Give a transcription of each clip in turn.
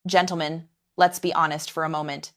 Gentlemen, let's be honest for a moment.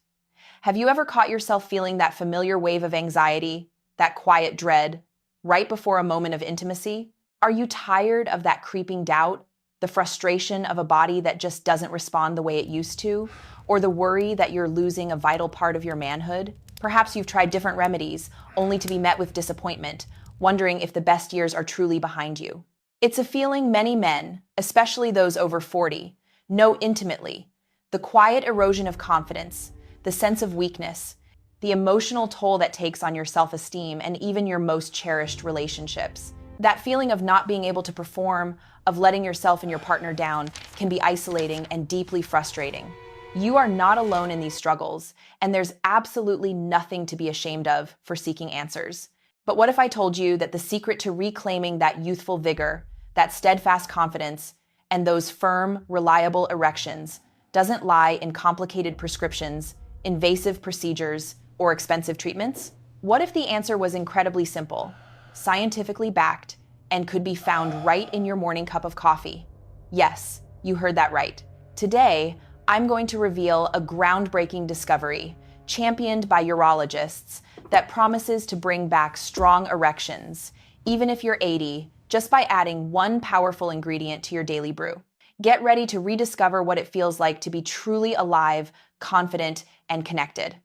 Have you ever caught yourself feeling that familiar wave of anxiety, that quiet dread, right before a moment of intimacy? Are you tired of that creeping doubt, the frustration of a body that just doesn't respond the way it used to, or the worry that you're losing a vital part of your manhood? Perhaps you've tried different remedies, only to be met with disappointment, wondering if the best years are truly behind you. It's a feeling many men, especially those over 40, know intimately. The quiet erosion of confidence, the sense of weakness, the emotional toll that takes on your self-esteem and even your most cherished relationships. That feeling of not being able to perform, of letting yourself and your partner down, can be isolating and deeply frustrating. You are not alone in these struggles, and there's absolutely nothing to be ashamed of for seeking answers. But what if I told you that the secret to reclaiming that youthful vigor, that steadfast confidence, and those firm, reliable erections doesn't lie in complicated prescriptions, invasive procedures, or expensive treatments? What if the answer was incredibly simple, scientifically backed, and could be found right in your morning cup of coffee? Yes, you heard that right. Today, I'm going to reveal a groundbreaking discovery, championed by urologists, that promises to bring back strong erections, even if you're 80, just by adding one powerful ingredient to your daily brew. Get ready to rediscover what it feels like to be truly alive, confident, and connected.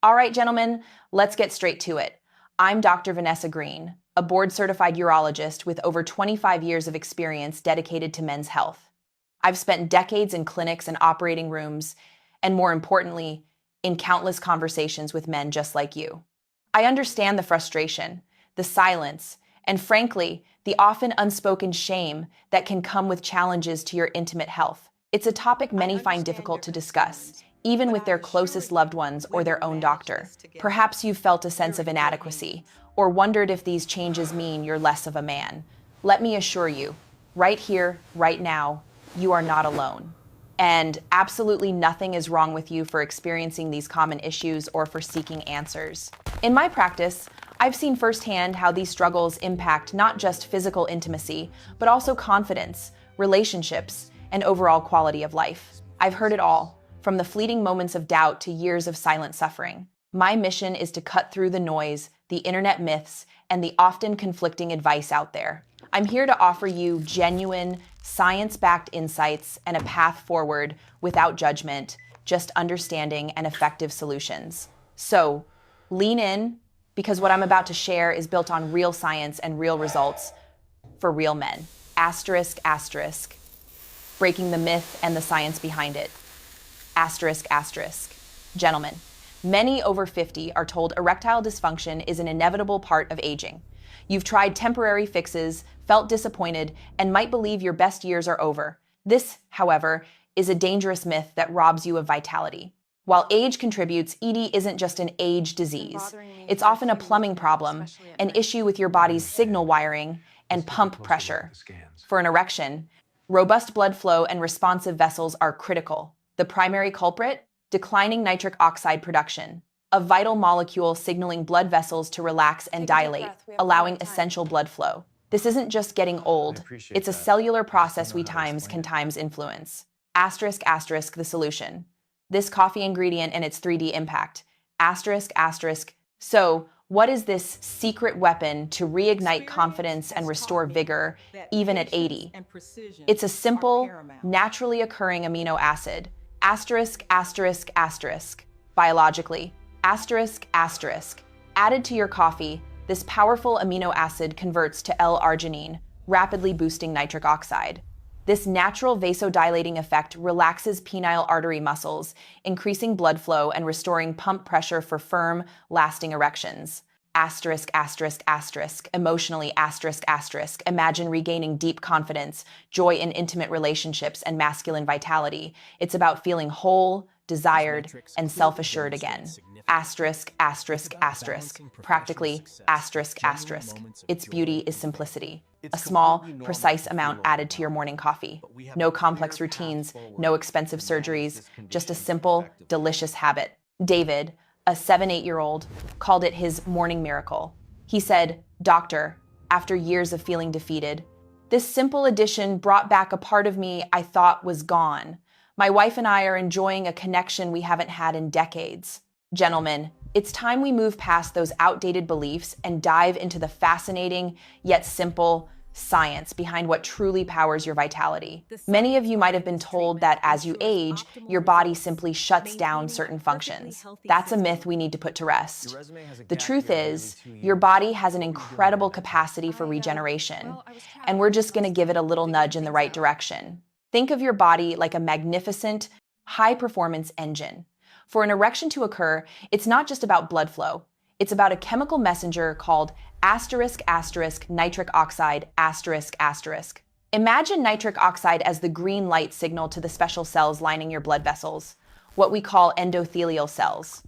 All right, gentlemen, let's get straight to it. I'm Dr. Vanessa Green, a board-certified urologist with over 25 years of experience dedicated to men's health. I've spent decades in clinics and operating rooms, and more importantly, in countless conversations with men just like you. I understand the frustration, the silence, and frankly, the often unspoken shame that can come with challenges to your intimate health. It's a topic many find difficult to discuss, even with their closest loved ones or their own doctor. Perhaps you've felt a sense of inadequacy, or wondered if these changes mean you're less of a man. Let me assure you, right here, right now, you are not alone. And absolutely nothing is wrong with you for experiencing these common issues or for seeking answers. In my practice, I've seen firsthand how these struggles impact not just physical intimacy, but also confidence, relationships, and overall quality of life. I've heard it all, from the fleeting moments of doubt to years of silent suffering. My mission is to cut through the noise, the internet myths, and the often conflicting advice out there. I'm here to offer you genuine, science-backed insights and a path forward without judgment, just understanding and effective solutions. So, lean in, because what I'm about to share is built on real science and real results for real men. Asterisk, asterisk. Breaking the myth and the science behind it. Asterisk, asterisk. Gentlemen, many over 50 are told erectile dysfunction is an inevitable part of aging. You've tried temporary fixes, felt disappointed, and might believe your best years are over. This, however, is a dangerous myth that robs you of vitality. While age contributes, ED isn't just an age disease. It's often a plumbing problem, an issue with your body's signal wiring and pump pressure. For an erection, robust blood flow and responsive vessels are critical. The primary culprit? Declining nitric oxide production, a vital molecule signaling blood vessels to relax and dilate, allowing essential blood flow. This isn't just getting old, it's a cellular process we can influence. Asterisk, asterisk, the solution. This coffee ingredient and its 3D impact. Asterisk, asterisk. So, what is this secret weapon to reignite confidence and restore vigor, even at 80? It's a simple, naturally occurring amino acid. Asterisk, asterisk, asterisk. Biologically. Asterisk, asterisk. Added to your coffee, this powerful amino acid converts to L-arginine, rapidly boosting nitric oxide. This natural vasodilating effect relaxes penile artery muscles, increasing blood flow and restoring pump pressure for firm, lasting erections. Asterisk, asterisk, asterisk. Emotionally, asterisk, asterisk. Imagine regaining deep confidence, joy in intimate relationships, and masculine vitality. It's about feeling whole, desired, and self-assured again. Asterisk, asterisk, asterisk. Practically, asterisk, asterisk. Its beauty is simplicity. A small, precise amount added to your morning coffee. No complex routines, no expensive surgeries, just a simple, delicious habit. David, a 7-8-year-old, called it his morning miracle. He said, "Doctor, after years of feeling defeated, this simple addition brought back a part of me I thought was gone. My wife and I are enjoying a connection we haven't had in decades. Gentlemen, it's time we move past those outdated beliefs and dive into the fascinating, yet simple, science behind what truly powers your vitality. Many of you might have been told that as you age, your body simply shuts down certain functions. That's a myth we need to put to rest. The truth is, your body has an incredible capacity for regeneration, and we're just going to give it a little nudge in the right direction. Think of your body like a magnificent, high-performance engine. For an erection to occur, it's not just about blood flow. It's about a chemical messenger called nitric oxide ***. Imagine nitric oxide as the green light signal to the special cells lining your blood vessels, what we call endothelial cells.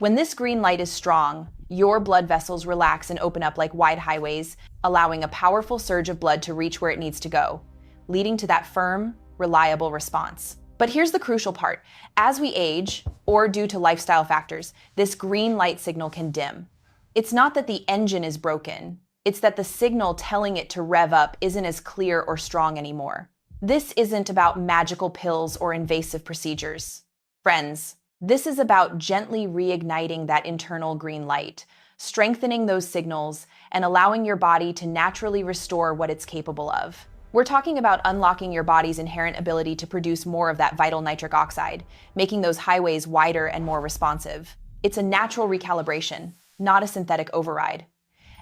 When this green light is strong, your blood vessels relax and open up like wide highways, allowing a powerful surge of blood to reach where it needs to go, leading to that firm, reliable response. But here's the crucial part. As we age, or due to lifestyle factors, this green light signal can dim. It's not that the engine is broken. It's that the signal telling it to rev up isn't as clear or strong anymore. This isn't about magical pills or invasive procedures. Friends, this is about gently reigniting that internal green light, strengthening those signals, and allowing your body to naturally restore what it's capable of. We're talking about unlocking your body's inherent ability to produce more of that vital nitric oxide, making those highways wider and more responsive. It's a natural recalibration, not a synthetic override.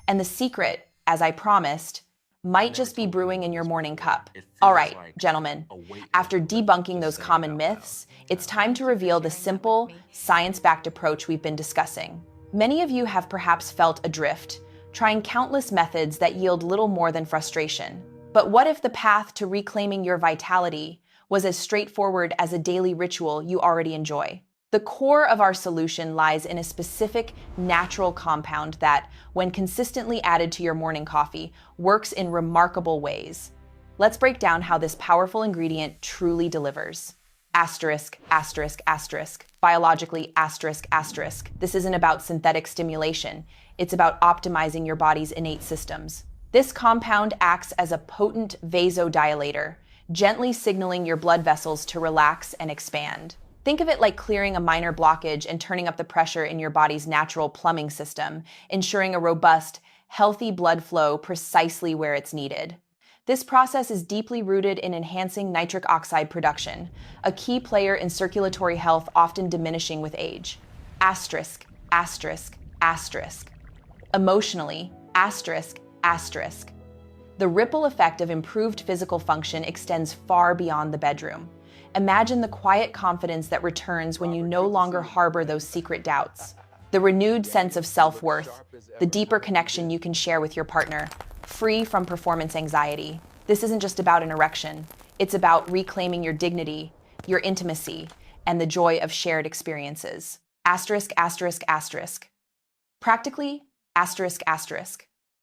And the secret, as I promised, might just be brewing in your morning cup. All right, gentlemen, after debunking those common myths, it's time to reveal the simple, science-backed approach we've been discussing. Many of you have perhaps felt adrift, trying countless methods that yield little more than frustration. But what if the path to reclaiming your vitality was as straightforward as a daily ritual you already enjoy? The core of our solution lies in a specific natural compound that, when consistently added to your morning coffee, works in remarkable ways. Let's break down how this powerful ingredient truly delivers. Biologically, This isn't about synthetic stimulation. It's about optimizing your body's innate systems. This compound acts as a potent vasodilator, gently signaling your blood vessels to relax and expand. Think of it like clearing a minor blockage and turning up the pressure in your body's natural plumbing system, ensuring a robust, healthy blood flow precisely where it's needed. This process is deeply rooted in enhancing nitric oxide production, a key player in circulatory health often diminishing with age. Emotionally, the ripple effect of improved physical function extends far beyond the bedroom. Imagine the quiet confidence that returns when you no longer harbor those secret doubts. The renewed sense of self-worth, the deeper connection you can share with your partner, free from performance anxiety. This isn't just about an erection. It's about reclaiming your dignity, your intimacy, and the joy of shared experiences. Practically,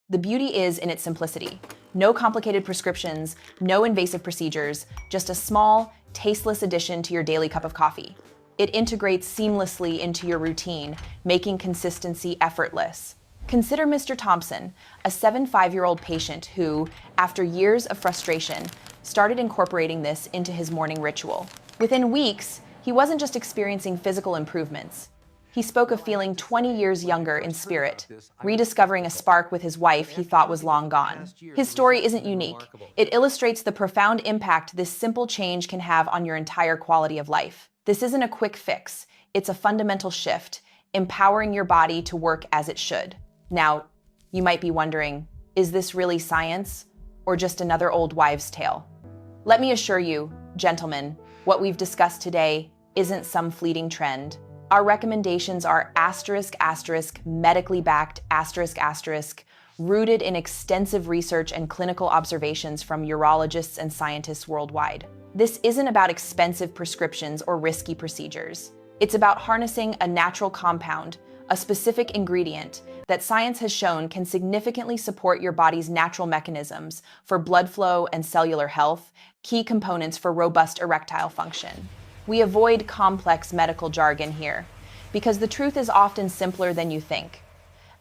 The beauty is in its simplicity. No complicated prescriptions, no invasive procedures, just a small, tasteless addition to your daily cup of coffee. It integrates seamlessly into your routine, making consistency effortless. Consider Mr. Thompson, a 75-year-old patient who, after years of frustration, started incorporating this into his morning ritual. Within weeks, he wasn't just experiencing physical improvements. He spoke of feeling 20 years younger in spirit, rediscovering a spark with his wife he thought was long gone. His story isn't unique. It illustrates the profound impact this simple change can have on your entire quality of life. This isn't a quick fix. It's a fundamental shift, empowering your body to work as it should. Now, you might be wondering, is this really science or just another old wives' tale? Let me assure you, gentlemen, what we've discussed today isn't some fleeting trend. Our recommendations are medically backed, rooted in extensive research and clinical observations from urologists and scientists worldwide. This isn't about expensive prescriptions or risky procedures. It's about harnessing a natural compound, a specific ingredient that science has shown can significantly support your body's natural mechanisms for blood flow and cellular health, key components for robust erectile function. We avoid complex medical jargon here, because the truth is often simpler than you think.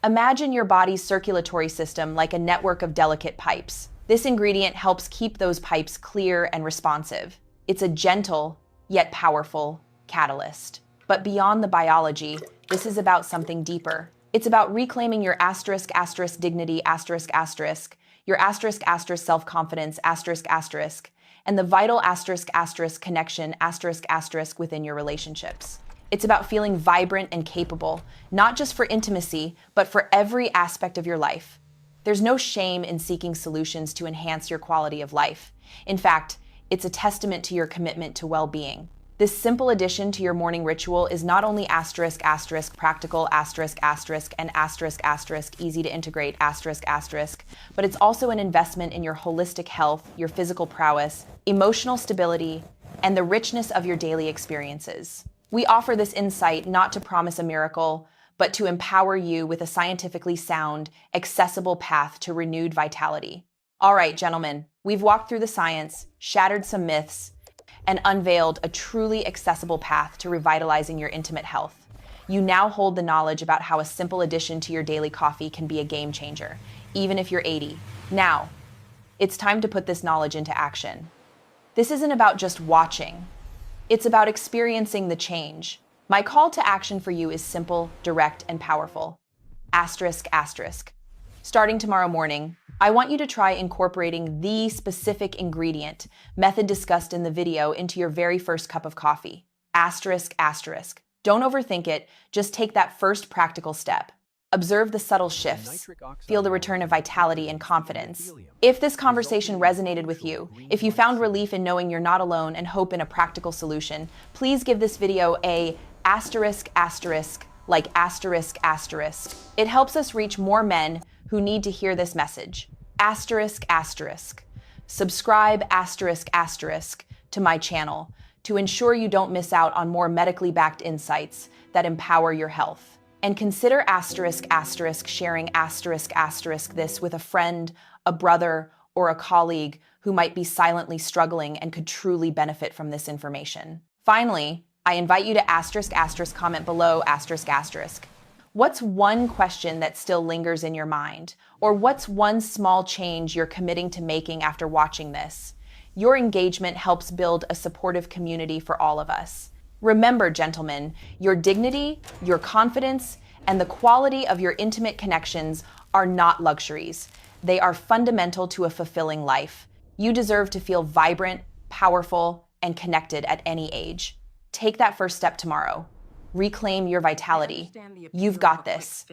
Imagine your body's circulatory system like a network of delicate pipes. This ingredient helps keep those pipes clear and responsive. It's a gentle, yet powerful catalyst. But beyond the biology, this is about something deeper. It's about reclaiming your asterisk asterisk dignity asterisk asterisk, your asterisk asterisk self-confidence asterisk asterisk, and the vital asterisk asterisk connection asterisk asterisk within your relationships. It's about feeling vibrant and capable, not just for intimacy, but for every aspect of your life. There's no shame in seeking solutions to enhance your quality of life. In fact, it's a testament to your commitment to well-being. This simple addition to your morning ritual is not only asterisk asterisk practical asterisk asterisk and asterisk asterisk easy to integrate asterisk asterisk, but it's also an investment in your holistic health, your physical prowess, emotional stability, and the richness of your daily experiences. We offer this insight not to promise a miracle, but to empower you with a scientifically sound, accessible path to renewed vitality. All right, gentlemen, we've walked through the science, shattered some myths, and unveiled a truly accessible path to revitalizing your intimate health. You now hold the knowledge about how a simple addition to your daily coffee can be a game changer, even if you're 80. Now, it's time to put this knowledge into action. This isn't about just watching. It's about experiencing the change. My call to action for you is simple, direct, and powerful. Asterisk, asterisk. Starting tomorrow morning, I want you to try incorporating the specific ingredient method discussed in the video into your very first cup of coffee. Asterisk, asterisk. Don't overthink it, just take that first practical step. Observe the subtle shifts. Feel the return of vitality and confidence. If this conversation resonated with you, if you found relief in knowing you're not alone and hope in a practical solution, please give this video a asterisk, asterisk, like asterisk, asterisk. It helps us reach more men who need to hear this message. Asterisk, asterisk. Subscribe, asterisk, asterisk, to my channel to ensure you don't miss out on more medically backed insights that empower your health. And consider asterisk, asterisk, sharing asterisk, asterisk this with a friend, a brother, or a colleague who might be silently struggling and could truly benefit from this information. Finally, I invite you to asterisk, asterisk comment below asterisk, asterisk. What's one question that still lingers in your mind? Or what's one small change you're committing to making after watching this? Your engagement helps build a supportive community for all of us. Remember, gentlemen, your dignity, your confidence, and the quality of your intimate connections are not luxuries. They are fundamental to a fulfilling life. You deserve to feel vibrant, powerful, and connected at any age. Take that first step tomorrow. Reclaim your vitality. You've got this.